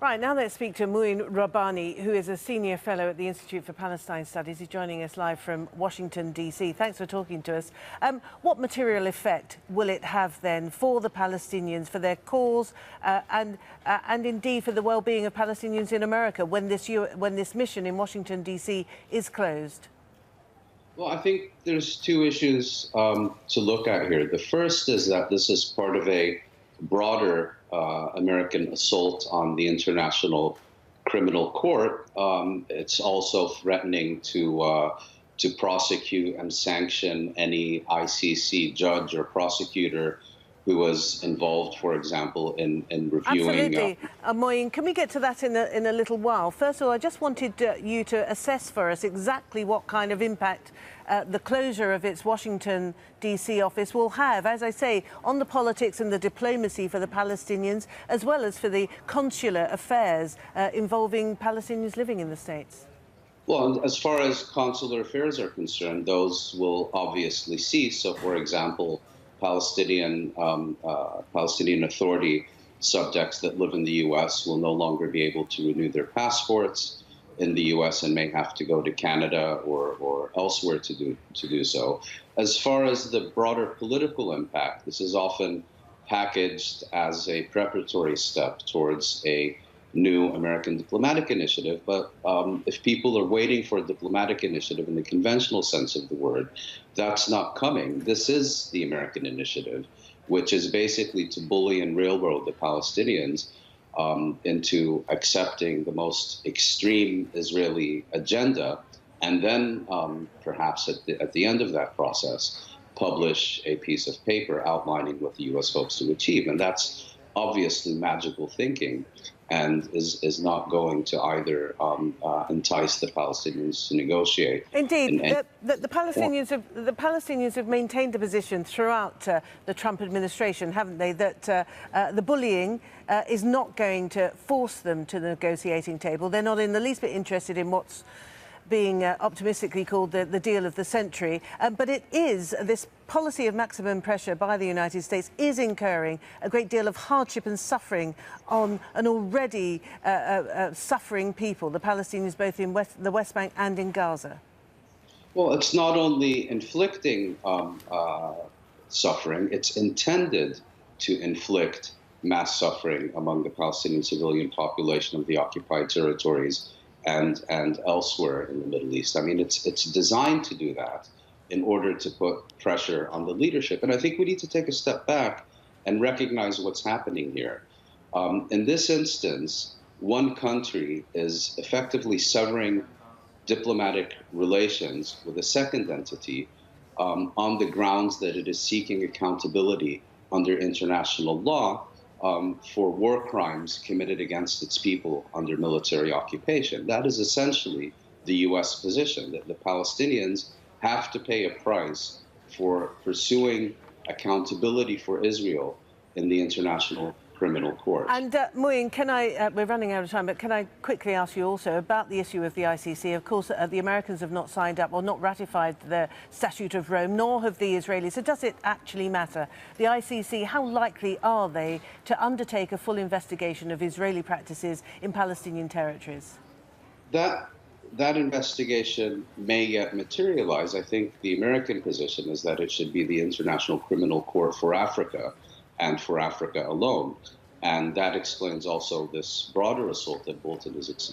Right, now let's speak to Mouin Rabbani, who is a senior fellow at the Institute for Palestine Studies. He's joining us live from Washington, D.C. Thanks for talking to us. What material effect will it have then for the Palestinians, for their cause, and indeed for the well-being of Palestinians in America when this mission in Washington, D.C. is closed? Well, I think there's two issues to look at here. The first is that this is part of a broader American assault on the International Criminal Court. It's also threatening to prosecute and sanction any ICC judge or prosecutor who was involved, for example, in reviewing. Absolutely. Mouin, can we get to that in a little while? First of all, I just wanted you to assess for us exactly what kind of impact the closure of its Washington, D.C. office will have, as I say, on the politics and the diplomacy for the Palestinians, as well as for the consular affairs involving Palestinians living in the States. Well, as far as consular affairs are concerned, those will obviously cease. So, for example, Palestinian Authority subjects that live in the U.S. will no longer be able to renew their passports in the U.S. and may have to go to Canada or elsewhere to do so. As far as the broader political impact, this is often packaged as a preparatory step towards a new American diplomatic initiative. But if people are waiting for a diplomatic initiative in the conventional sense of the word, that's not coming. This is the American initiative, which is basically to bully and railroad the Palestinians into accepting the most extreme Israeli agenda, and then perhaps at the end of that process, publish a piece of paper outlining what the U.S. hopes to achieve. And that's obviously magical thinking, and is not going to either entice the Palestinians to negotiate. Indeed, the Palestinians have maintained the position throughout the Trump administration, haven't they, that the bullying is not going to force them to the negotiating table. They're not in the least bit interested in what's being optimistically called the deal of the century. But it is, this policy of maximum pressure by the United States is incurring a great deal of hardship and suffering on an already suffering people, the Palestinians both in the West Bank and in Gaza. Well, it's not only inflicting suffering, it's intended to inflict mass suffering among the Palestinian civilian population of the occupied territories and elsewhere in the Middle East. I mean, it's designed to do that in order to put pressure on the leadership. And I think we need to take a step back and recognize what's happening here. In this instance, one country is effectively severing diplomatic relations with a second entity on the grounds that it is seeking accountability under international law for war crimes committed against its people under military occupation. That is essentially the U.S. position, that the Palestinians have to pay a price for pursuing accountability for Israel in the International Criminal Court. And Mouin, can I, we're running out of time, but can I quickly ask you also about the issue of the ICC? Of course, the Americans have not signed up or not ratified the Statute of Rome, nor have the Israelis. So does it actually matter? The ICC, how likely are they to undertake a full investigation of Israeli practices in Palestinian territories? That investigation may yet materialize. I think the American position is that it should be the International Criminal Court for Africa, and for Africa alone. And that explains also this broader assault that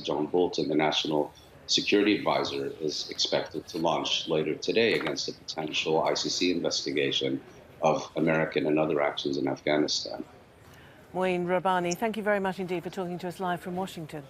John Bolton, the National Security Advisor, is expected to launch later today against a potential ICC investigation of American and other actions in Afghanistan. Mouin Rabbani, thank you very much indeed for talking to us live from Washington.